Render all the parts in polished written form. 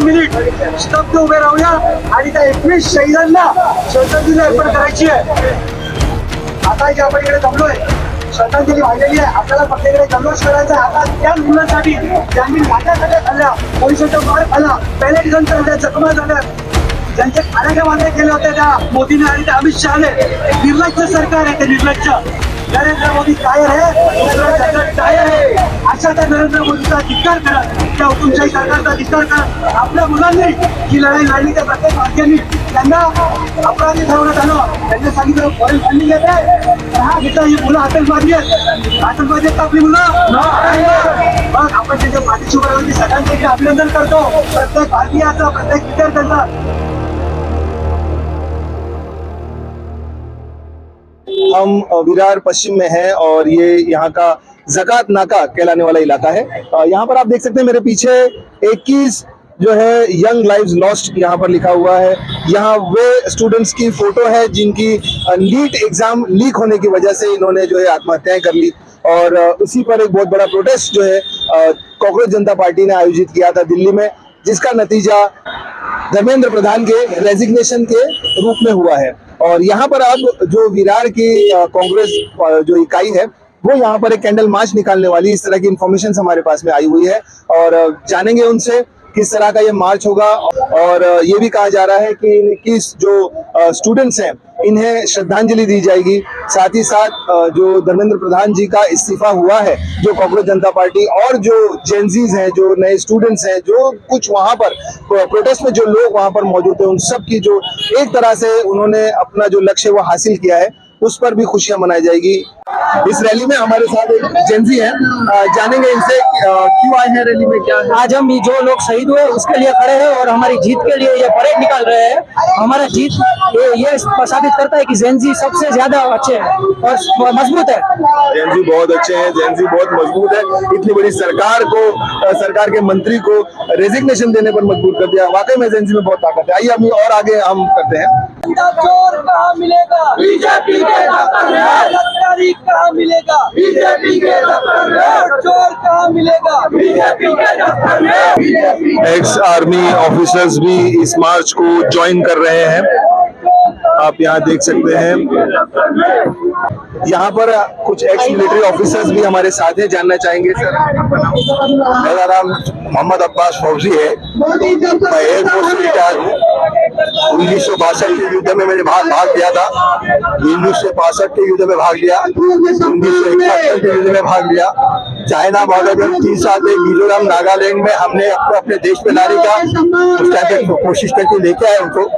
Minute स्तब्ध उभे राहूया आणि त्या 21 शहीदांना श्रद्धांजली अर्पण करायची आहे. आता जे आपण इकडे जमलोय, श्रद्धांजली वाहिलेली आहे. आपल्याला प्रत्येकडे जल्लोष करायचा आहे. आता त्या मुलांसाठी ज्यांनी लाट्या खाल्ल्या, पोलिसांचा मार खाल्ला, पॅलेट गन चालल्या, जखमा झाल्या, ज्यांचे खाण्याचे वांदे केले होते त्या मोदीने आणि त्या अमित शहाने. निर्लज्ज सरकार आहे ते, निर्लज्ज. नरेंद्र मोदी टायर है, टायर है. अशा त्या नरेंद्र मोदीचा धिक्कार करत, त्या हुकुमशाही सरकारचा धिक्कार करत आपल्या मुलांनी ही लढाई लढली. त्या प्रत्येक भारतीयांनी त्यांना अपराधी ठरवण्यात आलं. त्यांनी सांगितलं फॉरेन फंडिंग येते, हा घेतला, ही मुलं आतंकवादी आहेत. आतंकवादी आहेत आपली मुलं. मग आपण त्यांच्या पाठीशी उभं राहून सगळ्यांचे अभिनंदन करतो, प्रत्येक भारतीयाचं, प्रत्येक विद्यार्थ्यांचा. हम विरार पश्चिम में हैं और ये यहाँ का ज़कात नाका कहलाने वाला इलाका है. यहाँ पर आप देख सकते हैं मेरे पीछे 21 जो है यंग लाइव्स लॉस्ट यहाँ पर लिखा हुआ है. यहाँ वे स्टूडेंट्स की फोटो है जिनकी नीट एग्जाम लीक होने की वजह से इन्होंने जो है आत्महत्याएं कर ली. और उसी पर एक बहुत बड़ा प्रोटेस्ट जो है कांग्रेस जनता पार्टी ने आयोजित किया था दिल्ली में, जिसका नतीजा धर्मेंद्र प्रधान के रेजिग्नेशन के रूप में हुआ है. और यहाँ पर अब जो विरार की कांग्रेस जो इकाई है वो यहाँ पर एक कैंडल मार्च निकालने वाली, इस तरह की इंफॉर्मेशन हमारे पास में आई हुई है और जानेंगे उनसे किस तरह का ये मार्च होगा. और ये भी कहा जा रहा है कि किस जो स्टूडेंट्स हैं इन्हें श्रद्धांजलि दी जाएगी. साथ ही साथ जो धर्मेंद्र प्रधान जी का इस्तीफा हुआ है, जो कांग्रेस जनता पार्टी और जो जेनजीज हैं, जो नए स्टूडेंट्स हैं, जो कुछ वहां पर प्रोटेस्ट में जो लोग वहां पर मौजूद थे, उन सब की जो एक तरह से उन्होंने अपना जो लक्ष्य वो हासिल किया है, उस पर भी खुशियां मनाई जाएगी. इस रैली में हमारे साथ एक जेनजी हैं, जानेंगे इनसे क्यों आए हैं रैली में, क्या है? आज हम जो लोग शहीद हुए उसके लिए खड़े हैं और हमारी जीत के लिए ये परेड निकाल रहे हैं. हमारा जीत ये साबित करता है कि जेनजी सबसे ज्यादा अच्छे हैं और मजबूत है. जेनजी बहुत अच्छे हैं, जेनजी बहुत मजबूत है. इतनी बड़ी सरकार को, सरकार के मंत्री को रेजिग्नेशन देने पर मजबूर कर दिया. वाकई में जेनजी में बहुत ताकत है. आइए अभी और आगे हम करते हैं. चोर कहाँ मिलेगा, बीजेपी के दफ्तर में. सरकारी कहाँ मिलेगा, बीजेपी के दफ्तर में. चोर कहाँ मिलेगा, बीजेपी के दफ्तर में. एक्स आर्मी ऑफिसर्स भी इस मार्च को ज्वाइन कर रहे हैं. आप यहाँ देख सकते हैं, यहाँ पर कुछ एक्स मिलिट्री ऑफिसर्स भी हमारे साथ हैं. जानना चाहेंगे सर. मेरा नाम मोहम्मद अब्बास फौजी है. मैं एयरफोर्स से रिटायर हूँ. 1962 के युद्ध में मैंने भाग लिया था. 1965 के युद्ध में भाग लिया, 1971 के युद्ध में भाग लिया. चाइना बॉर्डर में 3 साल में मिजोरम नागालैंड में हमने अपने देश में लाने का उस टाइम पे कोशिश करके लेके आए उनको.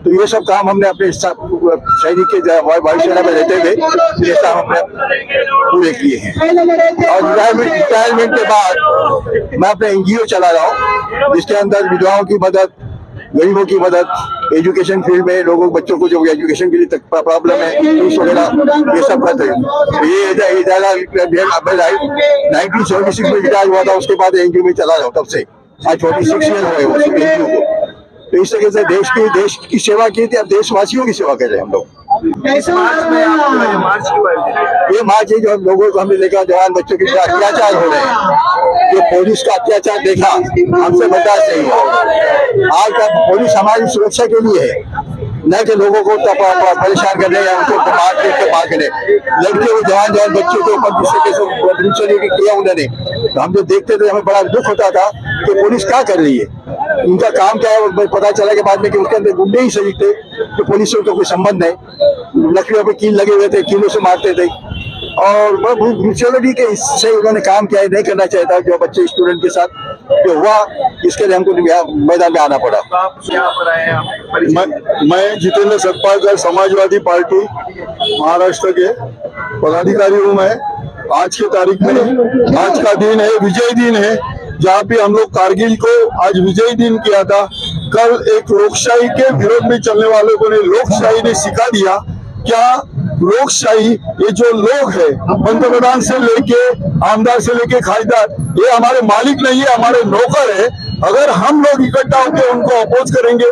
तो ये सब काम हमने अपने सैनिक के वायुसेना में रहते हुए ये सब हमने पूरे किए हैं. और रिटायरमेंट के बाद मैं अपने एनजीओ चला रहा हूँ, जिसके अंदर विधवाओं की मदद, गरीबों की मदद, एजुकेशन फील्ड में लोगों बच्चों को जो एजुकेशन के लिए प्रॉब्लम है, फीस वगैरह, ये सब करते हैं. ये 1976 में रिटायर हुआ था. उसके बाद एनजीओ में चला रहा हूँ. तब से आज 46 ईयर हो गए एनजीओ को. तो इस तरह से देश की सेवा की थी. अब देशवासियों की सेवा कर रहे हैं हम लोग. ये मार्च है जो हम लोगों को हमने देखा जवान बच्चों के अत्याचार हो रहे हैं. जो पुलिस का अत्याचार देखा हमसे बर्दाश्त नहीं हुआ. आज का पुलिस हमारी सुरक्षा के लिए है, न कि लोगों को परेशान करने या उनको मार करने. लड़के और जवान बच्चों के ऊपर जिस तरीके से किया उन्होंने, तो हम जो देखते थे हमें बड़ा दुख होता था कि पुलिस क्या कर रही है, उनका काम क्या है. पता चला के बाद में कि उसके अंदर गुंडे ही सही थे, तो पुलिस से उनका कोई संबंध नहीं. लकड़ियों पे कील लगे हुए थे, कीलों से मारते थे. और म्यूचुअलिटी के इससे उन्होंने काम किया, नहीं करना चाहता जो बच्चे स्टूडेंट के साथ जो हुआ, इसके लिए हमको मैदान में आना पड़ा. मैं जितेंद्र सतपालकर, समाजवादी पार्टी महाराष्ट्र के पदाधिकारी हूँ. मैं आज की तारीख में, आज का दिन है, विजय दिन है, जहाँ पे हम लोग कारगिल को आज विजय दिन किया था. कल एक लोकशाही के विरोध में चलने वालों को ने लोकशाही ने सिखा दिया. क्या लोकशाही, ये जो लोग है, पंतप्रधान से लेके आमदार से लेके खासदार, ये हमारे मालिक नहीं है, हमारे नौकर है. अगर हम लोग इकट्ठा होकर उनको अपोज करेंगे,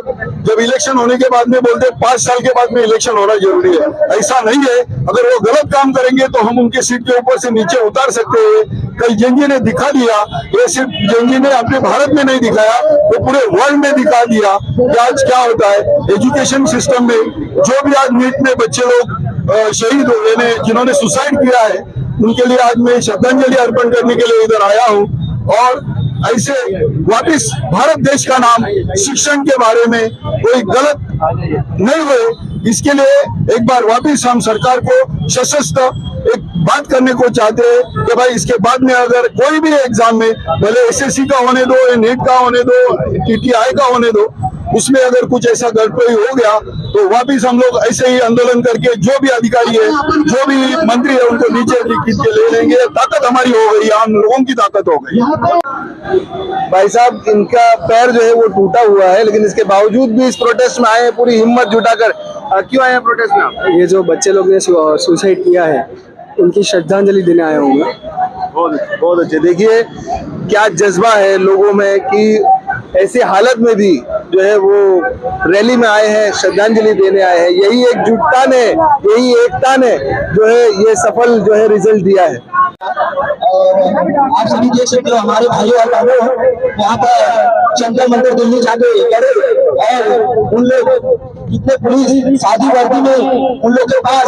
जब इलेक्शन होने के बाद में बोलते 5 साल के बाद में इलेक्शन होना जरूरी है, ऐसा नहीं है. अगर वो गलत काम करेंगे तो हम उनके सीट के ऊपर से नीचे उतार सकते हैं. कल जेनजी ने दिखा दिया। ये सिर्फ जेनजी ने अपने भारत में नहीं दिखाया, वो पूरे वर्ल्ड में दिखा दिया कि आज क्या होता है एजुकेशन सिस्टम में। जो भी आज नीट में बच्चे लोग शहीद हुए ने, जिन्होंने सुसाइड किया है, उनके लिए आज मैं श्रद्धांजलि अर्पण करने के लिए इधर आया हूँ। और ऐसे वापिस भारत देश का नाम शिक्षण के बारे में कोई गलत नहीं हुए, इसके लिए एक बार वापिस हम सरकार को सशक्त एक बात करने को चाहते हैं कि भाई इसके बाद में अगर कोई भी एग्जाम में, भले एसएससी का होने दो, नीट का होने दो, टीटीआई का होने दो, उसमें अगर कुछ ऐसा गड़बड़ी हो गया तो वापिस हम लोग ऐसे ही आंदोलन करके जो भी अधिकारी है, जो भी मंत्री है, उनको नीचे खींच के ले लेंगे। ताकत हमारी हो गई, हम लोगों की ताकत हो गई। भाई साहब, इनका पैर जो है वो टूटा हुआ है, लेकिन इसके बावजूद भी इस प्रोटेस्ट में आए हैं पूरी हिम्मत जुटाकर। क्यों आए हैं प्रोटेस्ट में आप? ये जो बच्चे लोग ने सुसाइड किया है, उनकी श्रद्धांजलि देने आया हूँ मैं। बहुत अच्छे। देखिए क्या जज्बा है लोगों में कि ऐसी हालत में भी जो है वो रैली में आए हैं, श्रद्धांजलि देने आए हैं। यही एकजुटता ने, यही एकता ने जो है ये सफल जो है रिजल्ट दिया है। आप सभी देख सकते हो हमारे भाइयों और बहनों वहाँ पर जंतर मंतर दिल्ली जाके लड़े, और उन लोग कितने पुलिस शादी वर्दी में उन लोग के पास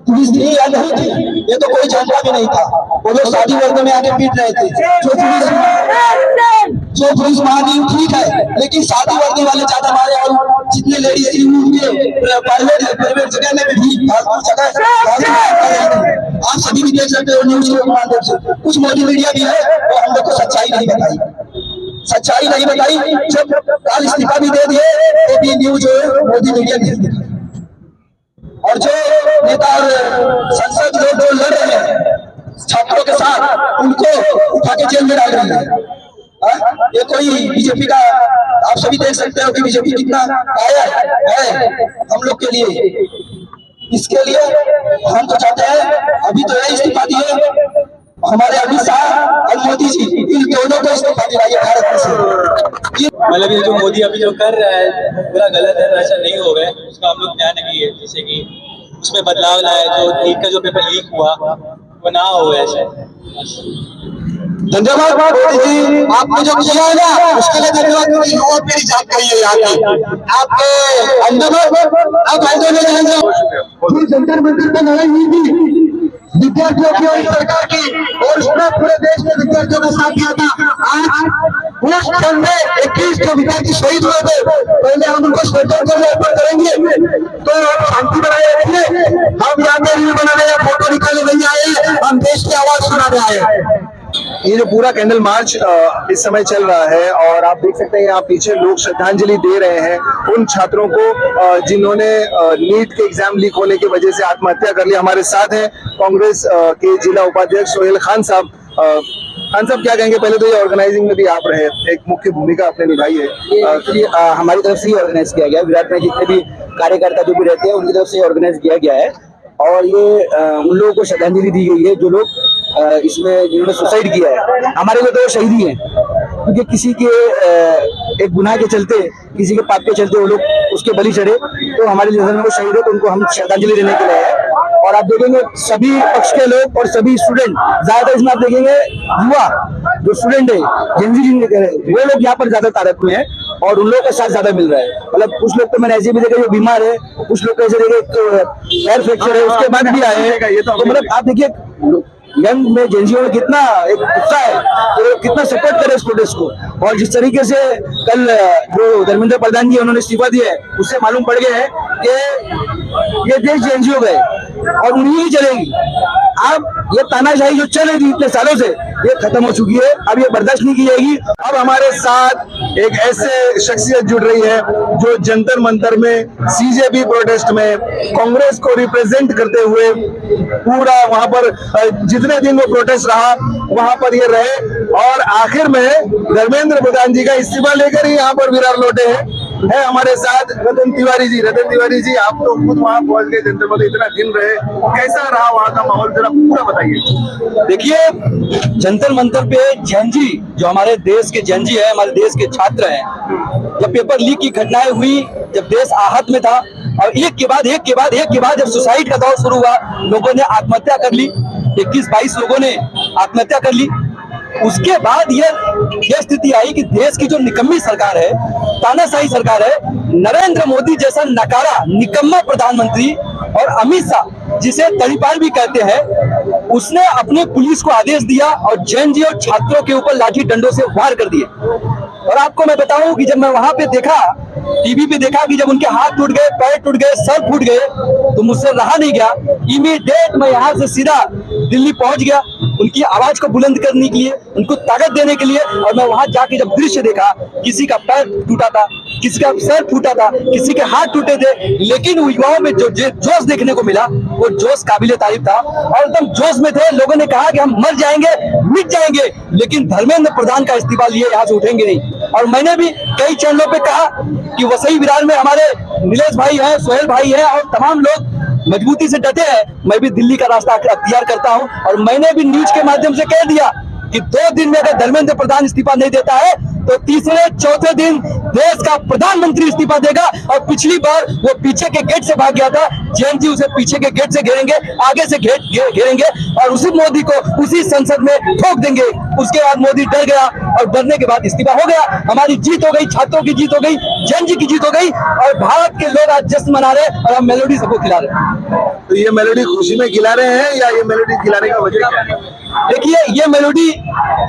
पुलिस थी या नहीं थी ये तो कोई जानता भी नहीं था। वो लोग शादी वर्दी में आके पीट रहे थे। जो पुलिस महादी ठीक है, लेकिन शादी वर्दी वाले ज्यादा मारे, और जितने लेडीज थी उनके प्राइवेट जगह में भी फालतू जगह आप सभी भी देख सकते हो न्यूज के माध्यम से। कुछ मोदी मीडिया भी है वो हम लोग को सच्चाई नहीं बताई। जब काल इस्तीफा भी दे दिए तो भी न्यूज मोदी मीडिया नहीं दिखाई। और जो नेता और संसद लोग लड़ रहे हैं छात्रों के साथ, उनको उठा के जेल में डाल रही है। ये कोई बीजेपी का, आप सभी देख सकते हो कि बीजेपी कितना कायर है हम लोग के लिए। इसके लिए हम तो चाहते हैं, अभी तो है इस्तीफा दिए हमारे अमित शाह और मोदी जी, इन दोनों को इस्तीफा दिलाइए भारत में से। मतलब ये जो मोदी अभी जो कर रहा है पूरा गलत है, ऐसा नहीं हो गए, उसका हम लोग ध्यान रखिए। जैसे कि उसमें बदलाव लाए, जो नीट का जो पेपर लीक हुआ वो ना हो ऐसे। धन्यवाद मोदी जी, आपने जो किया है ना उसके लिए धन्यवाद। और मेरी जात कही है यहाँ की आपके आंदोलन जंतर मंतर पे लड़ाई हुई थी विद्यार्थियों की और सरकार की, और उसने पूरे देश में विद्यार्थियों का साथ दिया था। आज उस क्षण में 21 जो विद्यार्थी शहीद हुए थे, पहले हम उनको श्रद्धांजलि अर्पण करेंगे। तो हम शांति बनाए रखिए। हम यहाँ पे रील बनाने या फोटो निकालने नहीं आए, हम देश की आवाज सुनाने आए हैं। ये जो पूरा कैंडल मार्च इस समय चल रहा है, और आप देख सकते हैं यहाँ पीछे लोग श्रद्धांजलि दे रहे हैं उन छात्रों को जिन्होंने नीट के एग्जाम लीक होने की वजह से आत्महत्या कर ली। हमारे साथ हैं कांग्रेस के जिला उपाध्यक्ष सोहेल खान साहब। खान साहब, क्या कहेंगे? पहले तो ये ऑर्गेनाइजिंग में भी आप रहे, एक मुख्य भूमिका आपने निभाई है। हमारी तरफ से ही ऑर्गेनाइज किया गया है। विराट में जितने भी कार्यकर्ता जो भी रहते हैं उनकी तरफ से ऑर्गेनाइज किया गया है, और ये उन लोगों को श्रद्धांजलि दी गई है जो लोग इसमें जिन्होंने सुसाइड किया है। हमारे लिए तो वो शहीद ही है, क्योंकि किसी के एक गुनाह के चलते, किसी के पाप के चलते वो लोग उसके बलि चढ़े, तो हमारे नजर में वो शहीद है, तो उनको हम श्रद्धांजलि देने के लिए है। और आप देखेंगे सभी पक्ष के लोग और सभी स्टूडेंट, ज्यादातर इसमें आप देखेंगे युवा जो स्टूडेंट है, वो लोग यहाँ पर ज्यादा तादाद में है, और उन लोगों का साथ ज्यादा मिल रहा है। मतलब कुछ लोग तो मैंने ऐसे भी देखे जो बीमार है, कुछ लोग ऐसे देखे पैर फ्रैक्चर है उसके बाद भी आए हैं। तो मतलब आप देखिए यंग में जेंजियों में कितना एक उत्साह है, तो कितना सपोर्ट करे इस प्रोटेस्ट को। और जिस तरीके से कल जो धर्मेंद्र प्रधान जी उन्होंने इस्तीफा दिया है, उससे मालूम पड़ गया है कि ये देश जेंजियों का है और उन्हीं ही चलेगी। अब ये तानाशाही जो चल रही थी इतने सालों से, ये खत्म हो चुकी है, अब ये बर्दाश्त नहीं की जाएगी। अब हमारे साथ एक ऐसे शख्सियत जुड़ रही है जो जंतर मंतर में सीजेपी प्रोटेस्ट में कांग्रेस को रिप्रेजेंट करते हुए पूरा वहां पर जितने दिन वो प्रोटेस्ट रहा वहां पर ये रहे, और आखिर में धर्मेंद्र प्रधान जी का इस्तीफा लेकर ही यहाँ पर विरार लौटे हैं। है हमारे साथ रतन तिवारी जी। रतन तिवारी जी, आप तो खुद वहां पहुंच गए, जंतर मंतर इतना दिन रहे, कैसा रहा वहां का माहौल, जरा पूरा बताइए। देखिए जंतर मंतर पे जेनजी, जो हमारे देश के जेनजी है, हमारे देश के छात्र हैं, जब पेपर लीक की घटनाएं हुई, जब देश आहत में था, और एक के बाद जब सुसाइड का दौर शुरू हुआ, लोगों ने आत्महत्या कर ली, 21-22 लोगों ने आत्महत्या कर ली। उसके बाद यह स्थिति आई कि देश की जो निकम्मी सरकार है, तानाशाही सरकार है, नरेंद्र मोदी जैसा नकारा निकम्मा प्रधानमंत्री और अमित शाह जिसे तड़ीपार भी कहते हैं, उसने अपने पुलिस को आदेश दिया और जैन जी और छात्रों के ऊपर लाठी डंडों से वार कर दिए। और आपको मैं बताऊं कि जब मैं वहां पे देखा, टीवी पे देखा कि जब उनके हाथ टूट गए, पैर टूट गए, सर फूट गए, तो मुझसे रहा नहीं गया। इमीडिएट मैं यहाँ से सीधा दिल्ली पहुंच गया उनकी आवाज को बुलंद करने के लिए, उनको ताकत देने के लिए। और मैं वहां जाके जब दृश्य देखा, किसी का पैर टूटा था, किसी का सर फूटा था, किसी के हाथ टूटे थे, लेकिन युवाओं में जो जोश देखने को मिला, वो जोश काबिले तारीफ था और एकदम जोश में थे। लोगों ने कहा कि हम मर जाएंगे, मिट जाएंगे, लेकिन धर्मेंद्र प्रधान का इस्तीफा लिए यहाँ से उठेंगे नहीं। और मैंने भी कई चैनलों पे कहा कि वसई विरार में हमारे नीलेश भाई हैं, सोहेल भाई हैं और तमाम लोग मजबूती से डटे हैं। मैं भी दिल्ली का रास्ता अख्तियार करता हूं और मैंने भी न्यूज के माध्यम से कह दिया कि 2 दिन में अगर धर्मेंद्र प्रधान इस्तीफा नहीं देता है तो तीसरे चौथे दिन देश का प्रधानमंत्री इस्तीफा देगा। और पिछली बार वो पीछे के गेट से भाग गया था, जैन जी उसे पीछे के गेट से घेरेंगे, आगे से घेरेंगे और उसी मोदी को उसी संसद में ठोक देंगे। उसके बाद मोदी डर गया और डरने के बाद इस्तीफा हो गया। हमारी जीत हो गई, छात्रों की जीत हो गई, जैन जी की जीत हो गई और भारत के लोग आज जश्न मना रहे हैं और हम मेलोडी सबको खिला रहे हैं। तो ये मेलोडी खुशी में खिला रहे हैं या ये मेलोडी खिलाने का वजह क्या है? देखिए, ये मेलोडी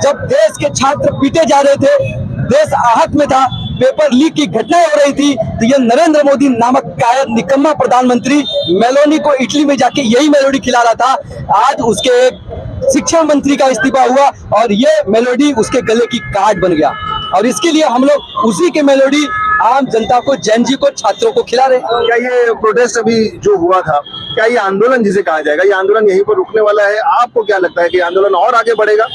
जब देश के छात्र पीटे जा रहे थे, देश आहत में था, पेपर लीक की घटनाएं हो रही थी, तो ये नरेंद्र मोदी नामक कायर निकम्मा प्रधानमंत्री मेलोनी को इटली में जाके यही मेलोडी खिला रहा था। आज उसके एक शिक्षा मंत्री का इस्तीफा हुआ और ये मेलोडी उसके गले की काट बन गया और इसके लिए हम लोग उसी के मेलोडी आम जनता को, जैन जी को, छात्रों को खिला रहे हैं। क्या ये प्रोटेस्ट अभी जो हुआ था, क्या ये आंदोलन जिसे कहा जाएगा, ये आंदोलन यहीं पर रुकने वाला है? आपको क्या लगता है कि आंदोलन और आगे बढ़ेगा?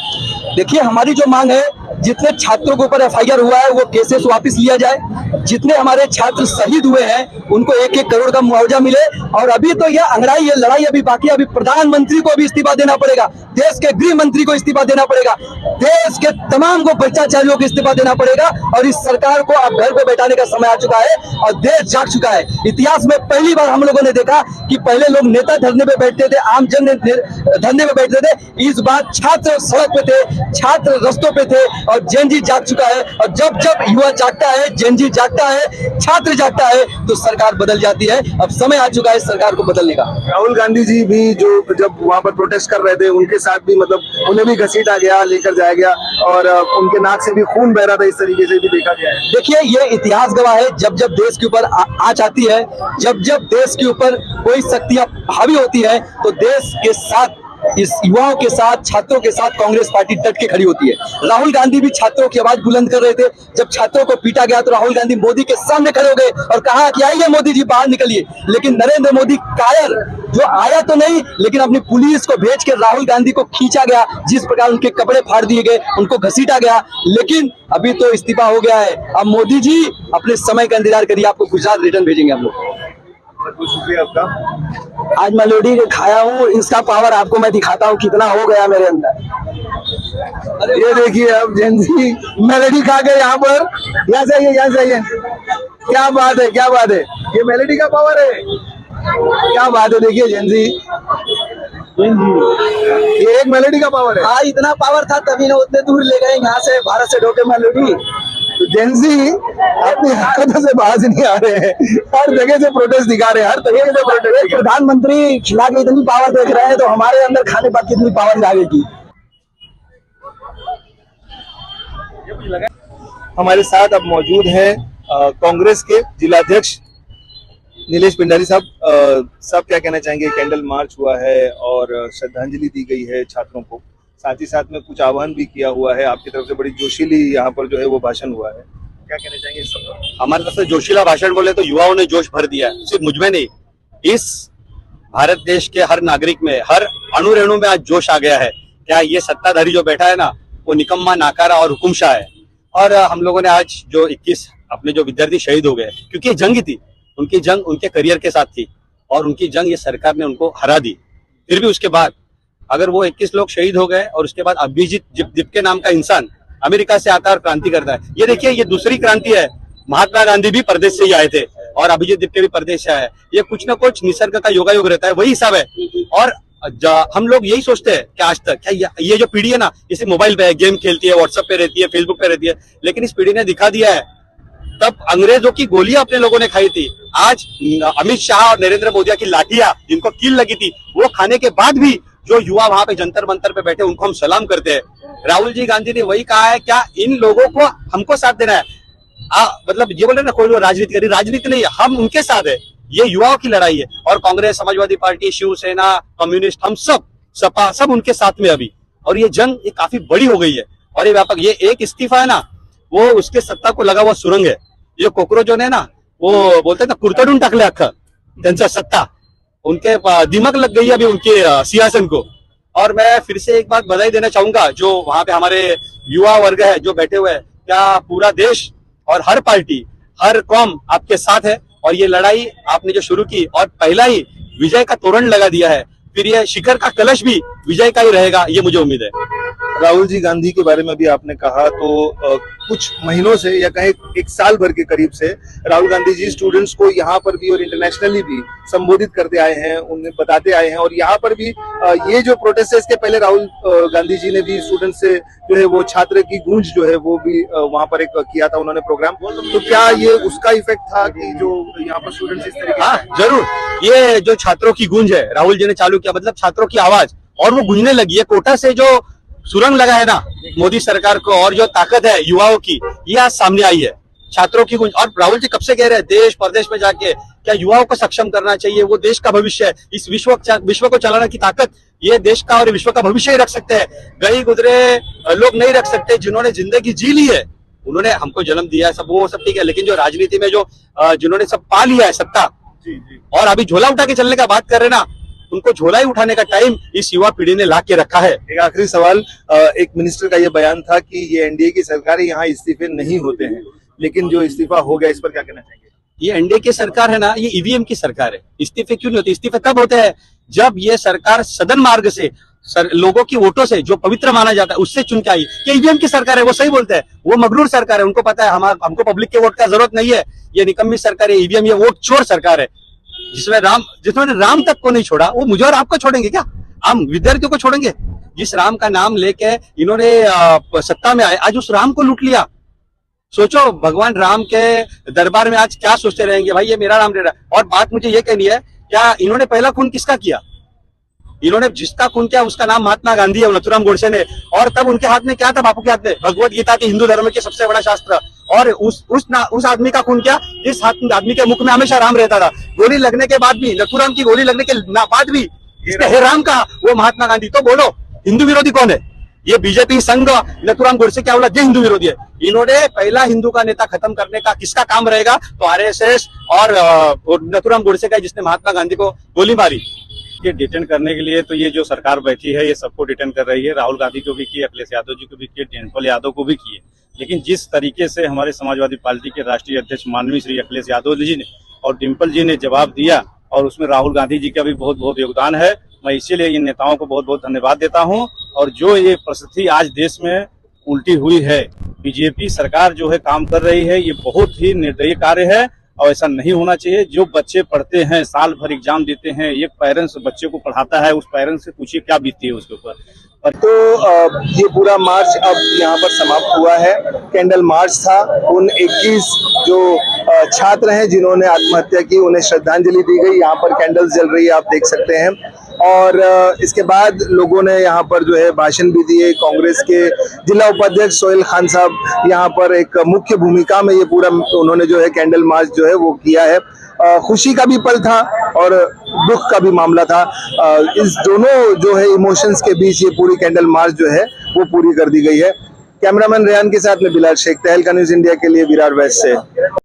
देखिए, हमारी जो मांग है, जितने छात्रों के ऊपर एफआईआर हुआ है वो केसेस वापस लिया जाए, जितने हमारे छात्र शहीद हुए हैं उनको 1-1 करोड़ का मुआवजा मिले। और अभी तो यह अंगड़ाई, ये लड़ाई अभी बाकी है। अभी प्रधानमंत्री को भी इस्तीफा देना पड़ेगा, देश के गृह मंत्री को इस्तीफा देना पड़ेगा, देश के तमाम को भ्रष्टाचारियों को इस्तीफा देना पड़ेगा और इस सरकार को अब घर पे बैठाने का समय आ चुका है और देश जाग चुका है। इतिहास में पहली बार हम लोगों ने देखा कि पहले लोग नेता धरने पे बैठते थे, आम जन धरने पे बैठते थे, इस बार छात्र सड़क पे थे, छात्र रस्तों पे थे और जैन जी जाग चुका है। और जब जब युवा जागता है, जैन जी जागता है, छात्र जागता है, तो सरकार बदल जाती है। अब समय आ चुका है सरकार को बदलने का। राहुल गांधी जी भी जो जब वहां पर प्रोटेस्ट कर रहे थे, उनके साथ भी मतलब उन्हें भी घसीटा गया, लेकर जाया गया और उनके नाक से भी खून बह रहा था, इस तरीके से भी देखा गया है। देखिए, ये इतिहास गवाह है, जब जब देश के ऊपर आंच आती है, जब जब देश के ऊपर कोई शक्तियां हावी होती है, तो देश के साथ, इस युवाओं के साथ, छात्रों के साथ कांग्रेस पार्टी डट के खड़ी होती है। राहुल गांधी भी छात्रों की आवाज बुलंद कर रहे थे। जब छात्रों को पीटा गया तो राहुल गांधी मोदी के सामने खड़े हो गए और कहा कि आइए मोदी जी बाहर निकलिए। लेकिन नरेंद्र मोदी कायर, जो आया तो नहीं, लेकिन अपनी पुलिस को भेज के राहुल गांधी को खींचा गया, जिस प्रकार उनके कपड़े फाड़ दिए गए, उनको घसीटा गया। लेकिन अभी तो इस्तीफा हो गया है। अब मोदी जी अपने समय का इंतजार करिए, आपको गुजरात रिटर्न भेजेंगे हम लोग। बहुत शुक्रिया आपका। आज मेलोडी खाया हूँ, इसका पावर आपको मैं दिखाता हूँ कितना हो गया मेरे अंदर। ये देखिए, अब जैन जी मेलोडी खा गए यहाँ पर। यहाँ से आइए, यहाँ से आइए। क्या बात है, क्या बात है, ये मेलोडी का पावर है, क्या बात है। देखिए जैन जी, ये एक मेलोडी का पावर है। हाँ, इतना पावर था तभी ना उतने दूर ले गए यहाँ से, भारत से ढोके मेलोडी। तो जैन जी अपनी हरकतों से बाज नहीं आ रहे हैं, हर जगह से प्रोटेस्ट दिखा रहे हैं, हर तरीके से प्रोटेस्ट। प्रधानमंत्री खिला के इतनी पावर देख रहे हैं तो हमारे अंदर खाने बाद कितनी पावर जागेगी। हमारे साथ अब मौजूद हैं कांग्रेस के जिलाध्यक्ष नीलेश पिंडारी साहब। सब क्या कहना चाहेंगे? कैंडल मार्च हुआ है और श्रद्धांजलि दी गई है छात्रों को, साथ ही साथ में कुछ आह्वान भी किया हुआ है आपकी तरफ से। बड़ी जोशीली यहाँ पर जो है वो भाषण हुआ है, क्या कहना चाहेंगे इस सब? हमारे तरफ से जोशीला भाषण बोले तो युवाओं ने जोश भर दिया है, सिर्फ मुझ में नहीं, इस भारत देश के हर नागरिक में, हर अणु रेणु में आज जोश आ गया है। क्या ये सत्ताधारी जो बैठा है ना, वो निकम्मा, नाकारा और हुकुमशाह है। और हम लोगों ने आज जो 21 अपने जो विद्यार्थी शहीद हो गए, क्योंकि ये जंग थी, उनकी जंग उनके करियर के साथ थी और उनकी जंग ये सरकार ने उनको हरा दी। फिर भी उसके बाद अगर वो 21 लोग शहीद हो गए और उसके बाद अभिजीत जिप्के नाम का इंसान अमेरिका से आता है और क्रांति करता है। ये देखिए, ये दूसरी क्रांति है। महात्मा गांधी भी परदेश से ही आए थे और अभिजीत जिप्के भी परदेश से आए। ये कुछ ना कुछ निसर्ग का योगायोग रहता है, वही हिसाब है। और हम लोग यही सोचते हैं कि आज तक क्या ये जो पीढ़ी है ना, इसे मोबाइल पे गेम खेलती है, व्हाट्सएप पे रहती है, फेसबुक पे रहती है, लेकिन इस पीढ़ी ने दिखा दिया है तब अंग्रेजों की गोलियां अपने लोगों ने खाई थी, आज अमित शाह और नरेंद्र मोदी की लाठियां जिनको कील लगी थी वो खाने के बाद भी जो युवा वहां पे जंतर मंतर पे बैठे उनको हम सलाम करते हैं। राहुल जी गांधी ने वही कहा है, क्या इन लोगों को हमको साथ देना है? मतलब ये बोल रहे ना कोई लोग राजनीति करी, राजनीति नहीं है, हम उनके साथ है, ये युवाओं की लड़ाई है। और कांग्रेस, समाजवादी पार्टी, शिवसेना, कम्युनिस्ट, हम सब सपा सब उनके साथ में अभी। और ये जंग ये काफी बड़ी हो गई है और ये व्यापक, ये एक इस्तीफा है ना वो उसके सत्ता को लगा हुआ सुरंग है। ये कॉकरोचों ने ना वो बोलते ना कुर्तडून टाकले अख्खा त्यांचा सत्ता, उनके दिमाग लग गई अभी उनके सिंहासन को। और मैं फिर से एक बात बधाई देना चाहूंगा जो वहां पे हमारे युवा वर्ग है जो बैठे हुए हैं, क्या पूरा देश और हर पार्टी हर कौम आपके साथ है और ये लड़ाई आपने जो शुरू की और पहला ही विजय का तोरण लगा दिया है, फिर ये शिखर का कलश भी विजय का ही रहेगा, ये मुझे उम्मीद है। राहुल जी गांधी के बारे में भी आपने कहा तो कुछ महीनों से या कहें एक साल भर के करीब से राहुल गांधी जी स्टूडेंट्स को यहाँ पर भी और इंटरनेशनली भी संबोधित करते आए हैं, उन्हें बताते आए हैं। और यहाँ पर भी ये जो प्रोटेस्ट है इसके पहले राहुल गांधी जी ने भी स्टूडेंट से जो है वो छात्र की गूंज जो है वो भी वहां पर एक किया था उन्होंने प्रोग्राम। तो क्या ये उसका इफेक्ट था कि जो यहाँ पर स्टूडेंट्स इस तरीके? हाँ जरूर, ये जो छात्रों की गूंज है राहुल जी ने चालू किया, मतलब छात्रों की आवाज और वो गूंजने लगी है। कोटा से जो सुरंग लगा है ना मोदी सरकार को और जो ताकत है युवाओं की, ये आज सामने आई है, छात्रों की गूंज। और राहुल जी कब से कह रहे हैं देश प्रदेश में जाके क्या युवाओं को सक्षम करना चाहिए, वो देश का भविष्य है, इस विश्व को चलाने की ताकत ये देश का और विश्व का भविष्य ही रख सकते हैं, गई गुजरे लोग नहीं रख सकते। जिन्होंने जिंदगी जी ली है, उन्होंने हमको जन्म दिया है, सब वो सब ठीक है, लेकिन जो राजनीति में जो जिन्होंने सब पा लिया है सत्ता और अभी झोला उठा के चलने का बात कर रहे ना, उनको झोला ही उठाने का टाइम इस युवा पीढ़ी ने ला के रखा है। एक आखिरी सवाल, एक मिनिस्टर का ये बयान था कि ये एनडीए की सरकार है, यहाँ इस्तीफे नहीं होते हैं, लेकिन जो इस्तीफा हो गया इस पर क्या कहना चाहेंगे? ये एनडीए की सरकार है ना, ये ईवीएम की सरकार है, इस्तीफे क्यों नहीं होते? इस्तीफे कब होते हैं? जब ये सरकार सदन मार्ग से लोगों की वोटों से जो पवित्र माना जाता है उससे चुन के आई। ये ईवीएम की सरकार है, वो सही बोलते हैं, वो मगरूर सरकार है, उनको पता है हमको पब्लिक के वोट का जरूरत नहीं है, ये निकम्मी सरकार है, ईवीएम ये वोट चोर सरकार है, जिन्होंने राम तक को नहीं छोड़ा वो मुझे और आपको छोड़ेंगे क्या? हम विद्यार्थियों को छोड़ेंगे? जिस राम का नाम लेके इन्होंने सत्ता में आए, आज उस राम को लूट लिया। सोचो भगवान राम के दरबार में आज क्या सोचते रहेंगे, भाई ये मेरा राम ले रहा है। और बात मुझे ये कहनी है, क्या इन्होंने पहला खून किसका किया? इन्होंने जिसका खून किया उसका नाम महात्मा गांधी है, नथुराम गोडसे ने। और तब उनके हाथ में क्या था? बापू के हाथ में भगवत गीता के हिंदू धर्म के सबसे बड़ा शास्त्र। और उस आदमी का खून क्या? इस आदमी के मुख में हमेशा राम रहता था। गोली लगने के बाद भी, नथुराम की गोली लगने के बाद भी इसने हे राम कहा, वो महात्मा गांधी। तो बोलो हिंदू विरोधी कौन है? ये बीजेपी संघ नथुराम गोडसे क्या बोला, ये हिंदू विरोधी है। इन्होंने पहला हिंदू का नेता खत्म करने का किसका काम रहेगा? तो आरएसएस और नथुराम गोडसे का, जिसने महात्मा गांधी को गोली मारी। ये डिटेन करने के लिए तो ये जो सरकार बैठी है ये सबको डिटेन कर रही है, राहुल गांधी को भी किए, अखिलेश यादव जी को भी किए, डिम्पल यादव को भी किए। लेकिन जिस तरीके से हमारे समाजवादी पार्टी के राष्ट्रीय अध्यक्ष माननीय श्री अखिलेश यादव जी ने और डिम्पल जी ने जवाब दिया, और उसमें राहुल गांधी जी का भी बहुत बहुत योगदान है। मैं इसीलिए इन नेताओं को बहुत बहुत धन्यवाद देता हूँ। और जो ये परिस्थिति आज देश में उल्टी हुई है, बीजेपी सरकार जो है काम कर रही है, ये बहुत ही निर्दयी कार्य है और ऐसा नहीं होना चाहिए। जो बच्चे पढ़ते हैं, साल भर एग्जाम देते हैं, एक पेरेंट्स बच्चे को पढ़ाता है, उस पेरेंट्स से पूछिए क्या बीतती है उसके ऊपर। तो ये पूरा मार्च अब यहाँ पर समाप्त हुआ है। कैंडल मार्च था। उन 21 जो छात्र हैं जिन्होंने आत्महत्या की, उन्हें श्रद्धांजलि दी गई। यहाँ पर कैंडल्स जल रही है, आप देख सकते हैं। और इसके बाद लोगों ने यहाँ पर जो है भाषण भी दिए। कांग्रेस के जिला उपाध्यक्ष सोहेल खान साहब यहाँ पर एक मुख्य भूमिका में ये पूरा उन्होंने जो है कैंडल मार्च जो है वो किया है। खुशी का भी पल था और दुख का भी मामला था। इस दोनों जो है इमोशंस के बीच ये पूरी कैंडल मार्च जो है वो पूरी कर दी गई है। कैमरामैन रेहान के साथ में बिलाल शेख, तहलका न्यूज़ इंडिया के लिए विरार वेस्ट से।